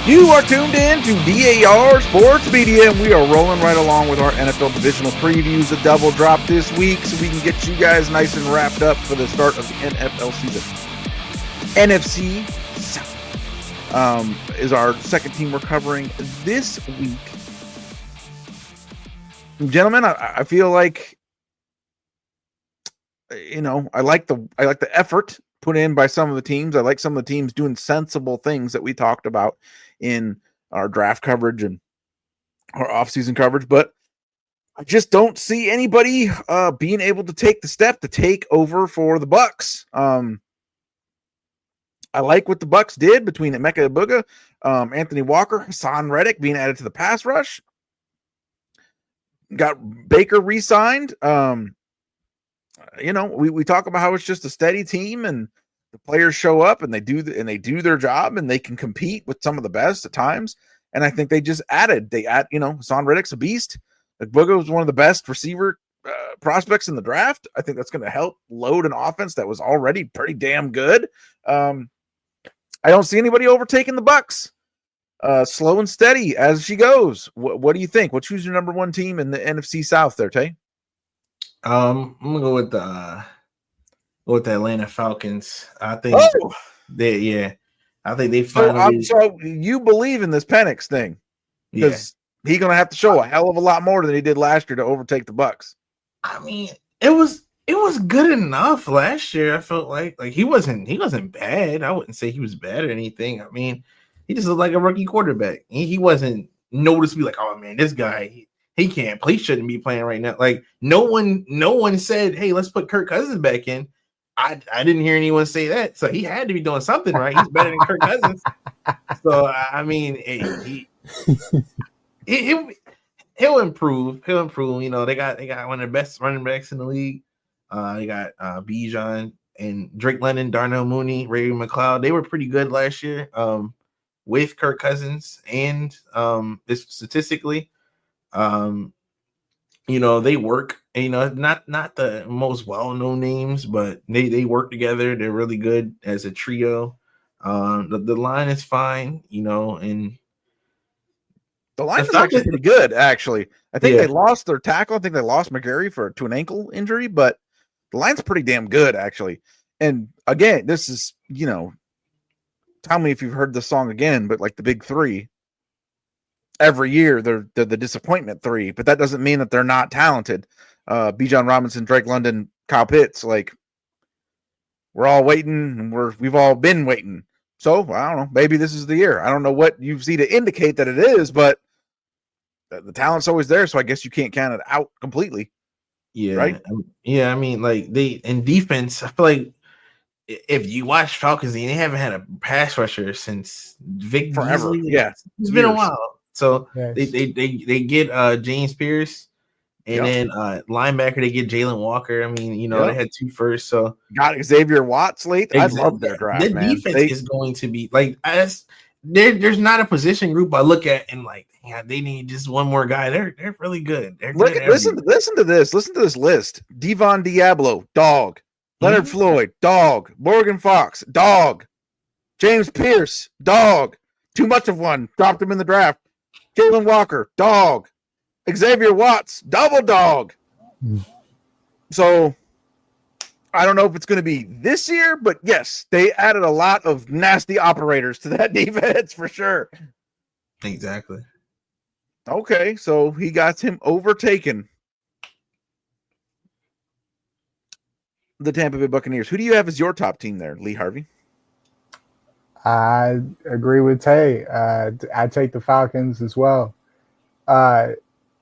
You are tuned in to DAR Sports Media, and we are rolling right along with our NFL divisional previews. A double drop this week so we can get you guys nice and wrapped up for the start of the NFL season. NFC South is our second team we're covering this week. Gentlemen, I feel like, I like the effort put in by some of the teams. I like some of the teams doing sensible things that we talked about in our draft coverage and our offseason coverage, but I just don't see anybody being able to take the step to take over for the Bucks. I like what the Bucks did between Emeka Egbuka, Anthony Walker, Hassan Reddick being added to the pass rush. Got Baker re-signed. We talk about how it's just a steady team and the players show up and they do their job and they can compete with some of the best at times. And I think they add, Hassan Reddick's a beast. Egbuka was one of the best receiver prospects in the draft. I think that's going to help load an offense that was already pretty damn good. I don't see anybody overtaking the Bucks. Slow and steady as she goes. What do you think? Who's your number one team in the NFC South there, Tay? I'm gonna go with the Atlanta Falcons. I think I think they finally. So you believe in this Penix thing? Because he's gonna have to show a hell of a lot more than he did last year to overtake the Bucks. I mean, it was good enough last year. I felt like he wasn't bad. I wouldn't say he was bad or anything. I mean, he just looked like a rookie quarterback. He wasn't noticeably like, oh man, this guy. He can't play, shouldn't be playing right now. Like no one said, hey, let's put Kirk Cousins back in. I didn't hear anyone say that. So he had to be doing something right. He's better than Kirk Cousins. So I mean, he'll improve. He'll improve. They got one of the best running backs in the league. They got Bijan and Drake London, Darnell Mooney, Ray McLeod. They were pretty good last year with Kirk Cousins and statistically. They work, not the most well-known names, but they work together. They're really good as a trio. The line is fine, and the line is actually pretty good, actually. I think they lost their tackle. I think they lost McGarry to an ankle injury, but the line's pretty damn good, actually. And again, this is, tell me if you've heard this song again, but like the big three. Every year they're the disappointment three, but that doesn't mean that they're not talented. Bijan Robinson, Drake London, Kyle Pitts, like we're all waiting and we've all been waiting. So I don't know, maybe this is the year. I don't know what you see to indicate that it is, but the talent's always there. So I guess you can't count it out completely. Yeah. Right. Yeah. I mean, like they in defense, I feel like if you watch Falcons, they haven't had a pass rusher since Vic forever. Beasley. Yeah. It's been a while. So they get James Pierce and then linebacker they get Jalen Walker. I mean, they had 2 first. So got Xavier Watts late. I love their draft. The defense is going to be like there's not a position group I look at and like, yeah, they need just one more guy. They're really good. Listen to this. Listen to this list. Devon Diablo, dog. Leonard Floyd, dog. Morgan Fox, dog. James Pierce, dog. Too much of one. Dropped him in the draft. Jalen Walker, dog. Xavier Watts, double dog. So I don't know if it's going to be this year, but yes, they added a lot of nasty operators to that defense for sure. Exactly. Okay, so he got him overtaken. The Tampa Bay Buccaneers. Who do you have as your top team there, Lee Harvey? I agree with Tay. I take the Falcons as well. Not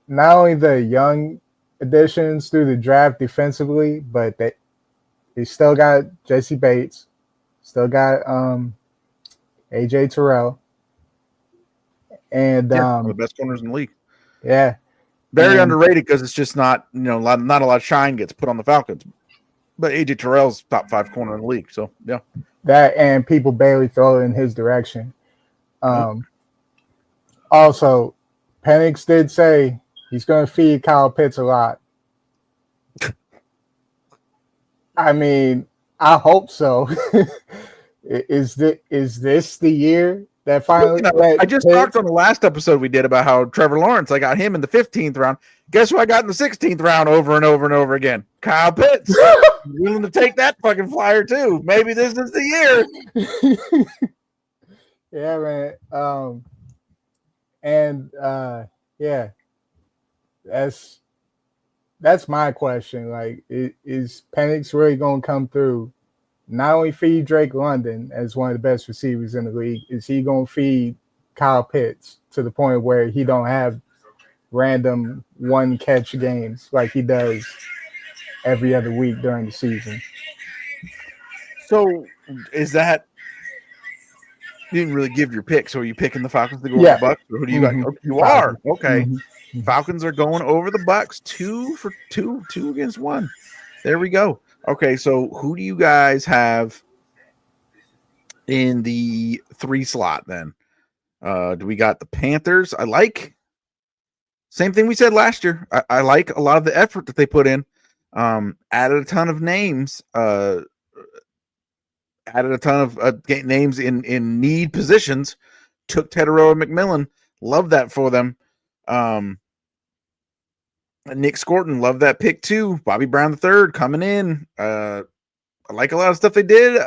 only the young additions through the draft defensively, but they still got Jesse Bates, still got AJ Terrell, and one of the best corners in the league. Yeah, very underrated because it's just not not a lot of shine gets put on the Falcons. But AJ Terrell's top 5 corner in the league, so yeah. That and people barely throw it in his direction. Also, Penix did say he's going to feed Kyle Pitts a lot. I mean, I hope so. Is this the year that finally. I just talked on the last episode we did about how Trevor Lawrence, I got him in the 15th round. Guess who I got in the 16th round over and over and over again? Kyle Pitts. Willing to take that fucking flyer too. Maybe this is the year. Yeah, man. And yeah, that's my question. Like, is Penix really going to come through? Not only feed Drake London as one of the best receivers in the league, is he going to feed Kyle Pitts to the point where he don't have random one catch games like he does every other week during the season? So is that, you didn't really give your pick, so are you picking the Falcons to go over the Bucks, or who do you got? You are okay. Falcons are going over the Bucks 2 against 1. There we go. Okay, so who do you guys have in the 3 slot then? Do we got the Panthers? I like, same thing we said last year. I like a lot of the effort that they put in. Added a ton of names. Added a ton of names in need positions. Took Teteroa McMillan. Love that for them. Nick Scorton, love that pick too. Bobby Brown III coming in. I like a lot of stuff they did.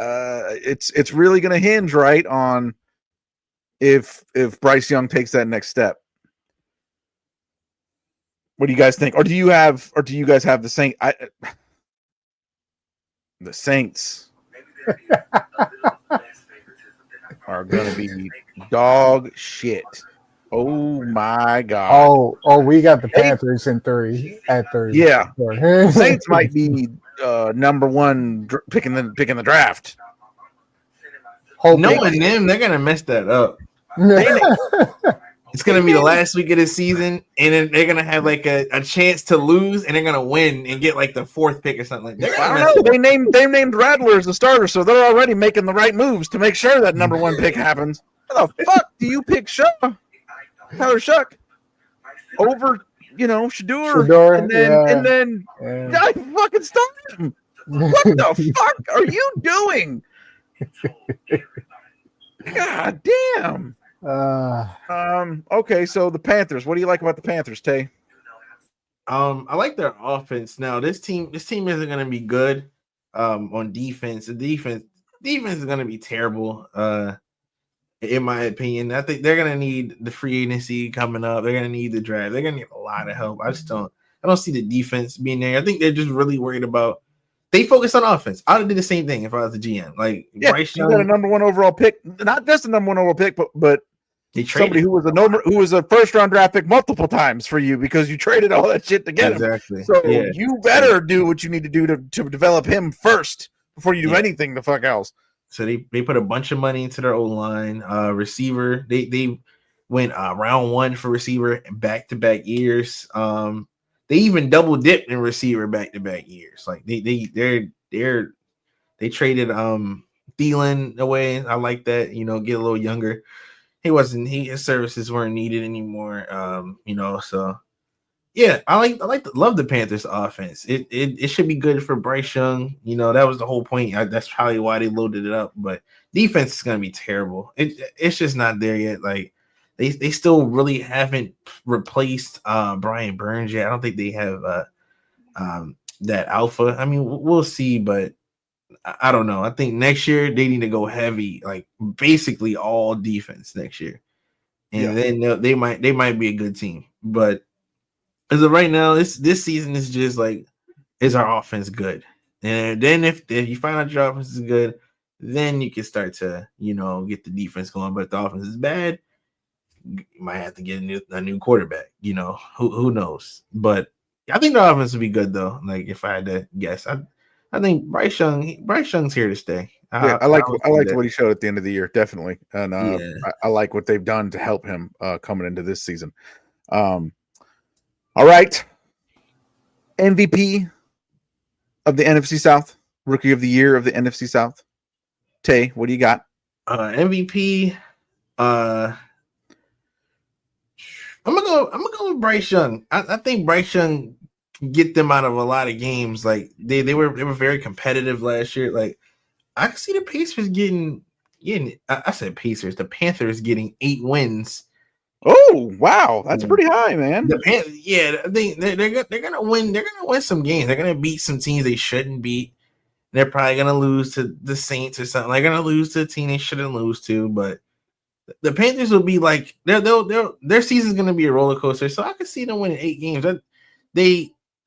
It's really going to hinge right on if Bryce Young takes that next step. What do you guys think? Or do you guys have the Saints? The Saints are going to be dog shit. Oh my god! Oh, we got the Panthers in 3 at 3. Yeah, Saints might be number 1 picking the draft. Knowing them, they're gonna mess that up. It's gonna be the last week of the season, and then they're gonna have like a chance to lose, and they're gonna win and get like the 4th pick or something like that. I don't know. They named Rattler as the starter, so they're already making the right moves to make sure that number 1 pick happens. How the fuck do you pick Tyler Shuck over, Shador, and then I fucking started him. What the fuck are you doing? God damn. Okay, so the Panthers. What do you like about the Panthers, Tay? I like their offense. Now this team isn't going to be good on defense. The defense is going to be terrible. In my opinion, I think they're going to need the free agency coming up. They're going to need the draft. They're going to need a lot of help. I don't see the defense being there. I think they're just really worried about. They focus on offense. I would do the same thing if I was the GM. Like, Bryce Young, you got a number 1 overall pick, not just a number 1 overall pick, but somebody who was a first round draft pick multiple times for you because you traded all that shit to get him. So you better do what you need to do to develop him first before you do anything the fuck else. So they put a bunch of money into their O-line. Receiver, they went round 1 for receiver back-to-back years. They even double dipped in receiver back-to-back years. Like they traded Thielen away. I like that, get a little younger. His services weren't needed anymore. So yeah, love the Panthers offense. It should be good for Bryce Young. That was the whole point. That's probably why they loaded it up. But defense is gonna be terrible. It's just not there yet. Like they still really haven't replaced Brian Burns yet. I don't think they have that alpha. I mean, we'll see, but I don't know. I think next year they need to go heavy, like basically all defense next year, and then they might be a good team. But as of right now, this season is just like, is our offense good? And then if you find out your offense is good, then you can start to get the defense going. But if the offense is bad, you might have to get a new quarterback. Who knows? But I think the offense will be good though. Like if I had to guess, I think Bryce Young's here to stay. I liked what he showed at the end of the year, definitely, and I like what they've done to help him coming into this season. All right, MVP of the NFC South, Rookie of the Year of the NFC South. Tay, what do you got? MVP. I'm gonna go with Bryce Young. I think Bryce Young can get them out of a lot of games. Like they were very competitive last year. Like I can see the Pacers getting I said Pacers. The Panthers getting 8 wins. Oh wow, that's pretty high, man. They're gonna win. They're gonna win some games. They're gonna beat some teams they shouldn't beat. They're probably gonna lose to the Saints or something. They're gonna lose to a team they shouldn't lose to. But the Panthers will be like their season's gonna be a roller coaster. So I can see them winning 8 games.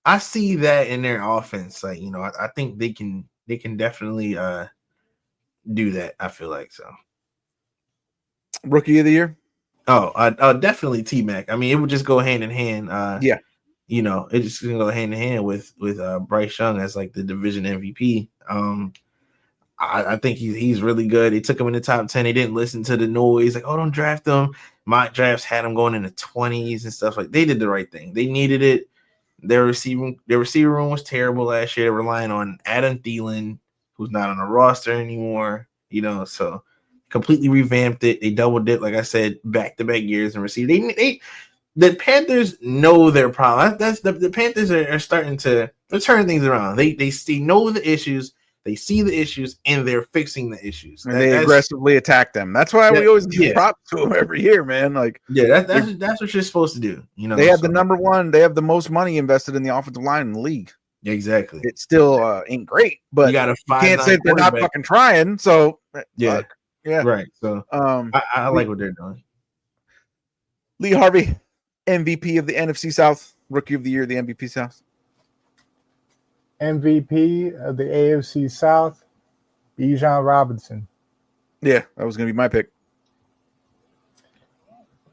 I see that in their offense. Like I think they can definitely do that. I feel like so. Rookie of the year. Oh, definitely T-Mac. I mean, it would just go hand in hand. Yeah. It's just gonna go hand in hand with Bryce Young as like the division MVP. I think he's really good. They took him in the top 10. They didn't listen to the noise, like, oh, don't draft him. Mock drafts had him going in the 20s and stuff. Like they did the right thing. They needed it. Their receiver room was terrible last year. They're relying on Adam Thielen, who's not on the roster anymore. So completely revamped it. They doubled it, like I said, back-to-back years and received. The Panthers know their problem. The Panthers are starting to turn things around. They know the issues, they see the issues, and they're fixing the issues. And they aggressively attack them. That's why we always give props to them every year, man. Like that's what you're supposed to do. They have the number one. They have the most money invested in the offensive line in the league. Exactly. It still ain't great, but you can't say they're not fucking trying. So yeah. Right. So I like what they're doing. Lee Harvey, MVP of the NFC South, Rookie of the Year, the MVP South. MVP of the AFC South, Bijan Robinson. Yeah, that was going to be my pick.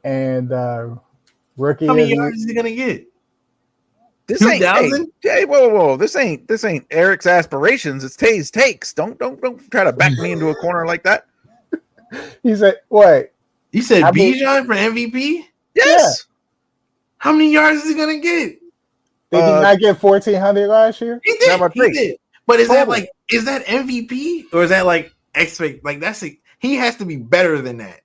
And Rookie. How many yards is he going to get? This ain't whoa. This ain't Eric's aspirations. It's Tay's takes. Don't try to back me into a corner like that. He said, "What? You said Bijan for MVP? Yes. Yeah. How many yards is he gonna get? Did he not get 1,400 last year? He did. But is that MVP or is that like expect? Like he has to be better than that.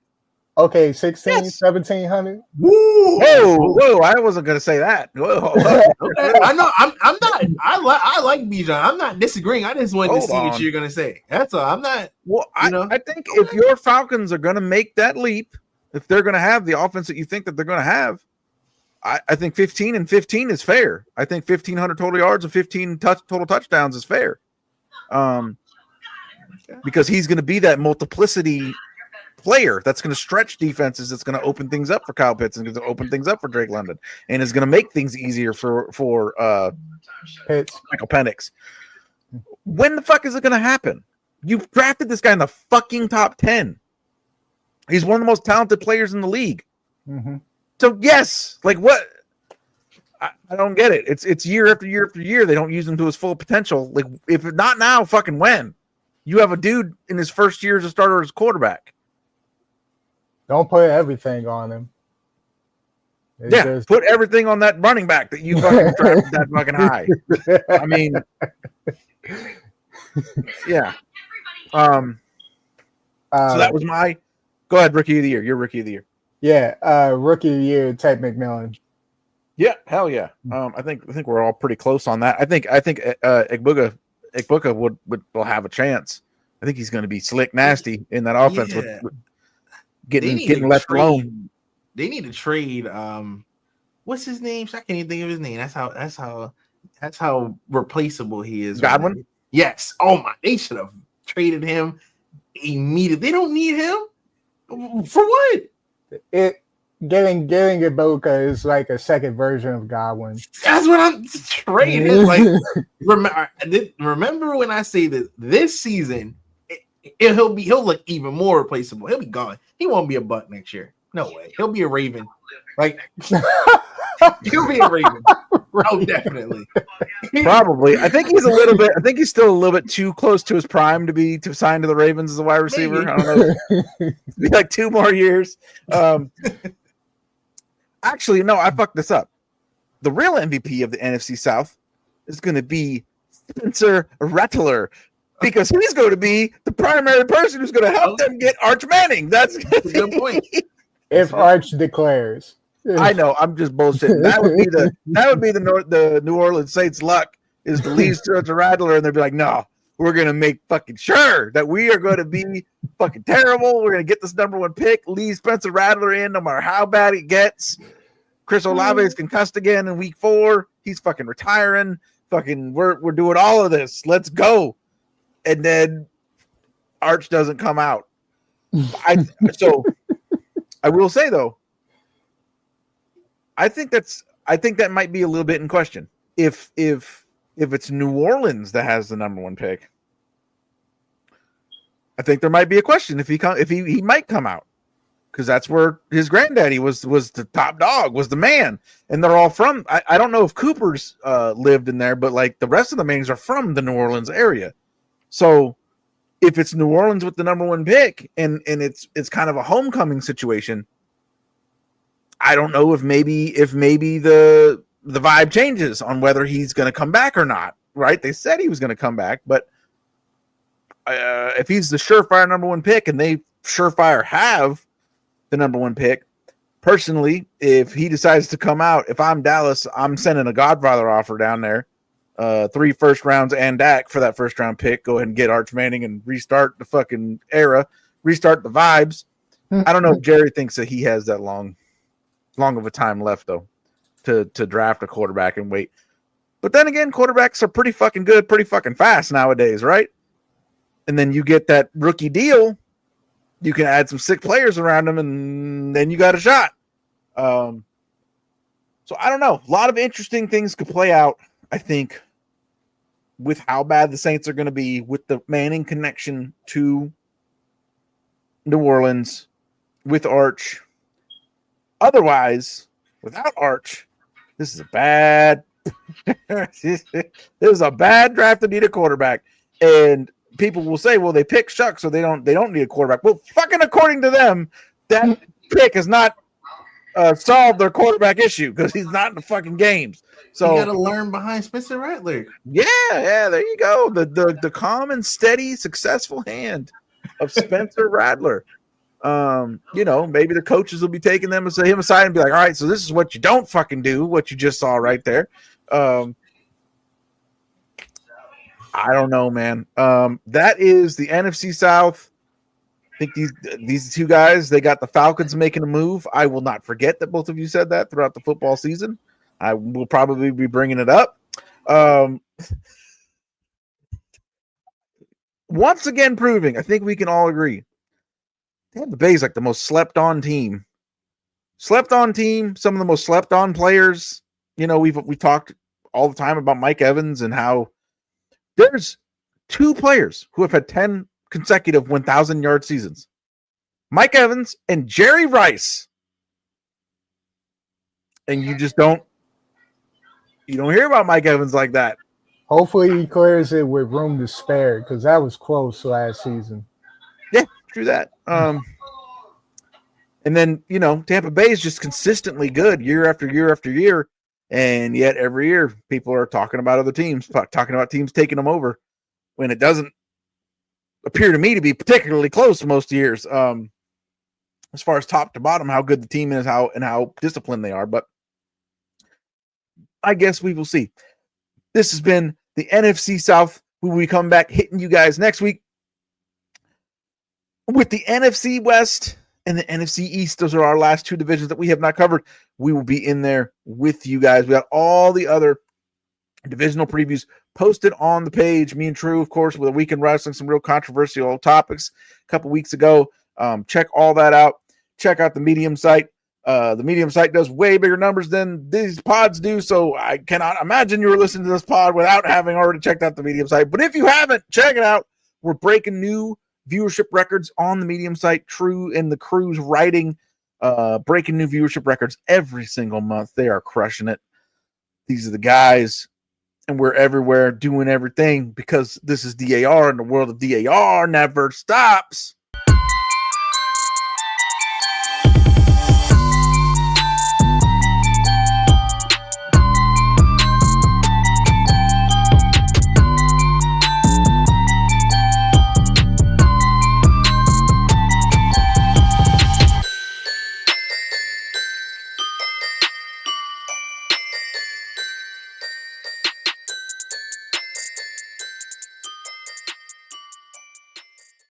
Okay, 1,700. Whoa! I wasn't gonna say that. Whoa. Okay. I know. I'm not. I like Bijan. I'm not disagreeing. I just wanted to see what you're gonna say. That's all. I'm not. Well, I think if your Falcons are gonna make that leap, if they're gonna have the offense that you think that they're gonna have, I think 15 and 15 is fair. I think 1,500 total yards and 15 total touchdowns is fair. Because he's gonna be that multiplicity player that's going to stretch defenses, that's going to open things up for Kyle Pitts and going to open things up for Drake London, and is going to make things easier for Michael Penix. When the fuck is it going to happen? You've drafted this guy in the fucking top 10. He's one of the most talented players in the league. Mm-hmm. So yes, like what? I don't get it. It's year after year after year. They don't use him to his full potential. Like if not now, fucking when? You have a dude in his first year as a starter as quarterback. Don't put everything on him. Put everything on that running back that you fucking drafted that fucking high. I mean, yeah. So that was my. Go ahead, Rookie of the Year. You're Rookie of the Year. Yeah, Rookie of the Year, Ted McMillan. Yeah, hell yeah. I think we're all pretty close on that. I think Igbuka will have a chance. I think he's going to be slick, nasty in that offense with getting left alone. They need to trade. What's his name? I can't even think of his name. That's how replaceable he is. Godwin? Right? Yes. Oh my! They should have traded him immediately. They don't need him for what? Getting Igbuka is like a second version of Godwin. That's what I'm trading. Like remember when I say that this season he'll look even more replaceable. He'll be gone. He won't be a Buck next year. No way. He'll be a Raven. Like he'll be a Raven. Oh, definitely. Probably. I think he's still a little bit too close to his prime to sign to the Ravens as a wide receiver. Maybe. I don't know. Be like 2 more years. Actually, no, I fucked this up. The real MVP of the NFC South is going to be Spencer Rattler. Because he's going to be the primary person who's going to help them get Arch Manning. That's a good point. If Arch declares, I know I'm just bullshitting. That would be the New Orleans Saints' luck is to leave Spencer Rattler, and they'd be like, no, We're going to make fucking sure that we are going to be fucking terrible. We're going to get this number 1 pick, leave Spencer Rattler in no matter how bad it gets. Chris Olave is concussed again in week 4. He's fucking retiring. Fucking, we're doing all of this. Let's go. And then Arch doesn't come out. So I will say though, I think that might be a little bit in question. If it's New Orleans that has the number 1 pick, I think there might be a question if he might come out, because that's where his granddaddy was the top dog, was the man, and they're all from. I don't know if Cooper's lived in there, but like the rest of the Mannings are from the New Orleans area. So if it's New Orleans with the number 1 pick and it's kind of a homecoming situation, I don't know if maybe the vibe changes on whether he's going to come back or not, right? They said he was going to come back, but if he's the surefire number 1 pick and they surefire have the number 1 pick, personally, if he decides to come out, if I'm Dallas, I'm sending a Godfather offer down there, 3 first rounds and Dak for that first round pick. Go ahead and get Arch Manning and restart the fucking era, restart the vibes. I don't know if Jerry thinks that he has that long of a time left though to draft a quarterback and wait. But then again, quarterbacks are pretty fucking good, pretty fucking fast nowadays, right? And then you get that rookie deal, you can add some sick players around them, and then you got a shot. So I don't know. A lot of interesting things could play out, I think, with how bad the Saints are going to be with the Manning connection to New Orleans with Arch. Otherwise, without Arch, this is a bad draft to need a quarterback. And people will say, well, they picked Shuck, so they don't need a quarterback. Well, fucking according to them, that pick has not solved their quarterback issue because he's not in the fucking games. So you got to learn behind Spencer Rattler. Yeah, there you go. The calm and steady, successful hand of Spencer Rattler. Maybe the coaches will be taking them and say him aside and be like, all right, so this is what you don't fucking do, what you just saw right there. I don't know, man. That is the NFC South. I think these 2 guys, they got the Falcons making a move. I will not forget that both of you said that throughout the football season. I will probably be bringing it up. Once again, proving, I think we can all agree, Tampa Bay is like the most slept-on team. Slept-on team, some of the most slept-on players. You know, we've talked all the time about Mike Evans and how there's 2 players who have had 10 consecutive 1,000-yard seasons. Mike Evans and Jerry Rice. And you don't hear about Mike Evans like that. Hopefully he clears it with room to spare, because that was close last season. Yeah, true that. And then, Tampa Bay is just consistently good year after year after year. And yet every year people are talking about other teams, talking about teams taking them over when it doesn't appear to me to be particularly close most years. As far as top to bottom, how good the team is, how disciplined they are. But I guess we will see. This has been the NFC South. We will be coming back hitting you guys next week with the NFC West and the NFC East. Those are our last 2 divisions that we have not covered. We will be in there with you guys. We got all the other divisional previews posted on the page. Me and True, of course, with a week in wrestling, some real controversial topics a couple weeks ago. Check all that out. Check out the Medium site. The Medium site does way bigger numbers than these pods do, so I cannot imagine you were listening to this pod without having already checked out the Medium site. But if you haven't, check it out. We're breaking new viewership records on the Medium site. True and the crew's writing, breaking new viewership records every single month. They are crushing it. These are the guys, and we're everywhere doing everything because this is DAR, and the world of DAR never stops.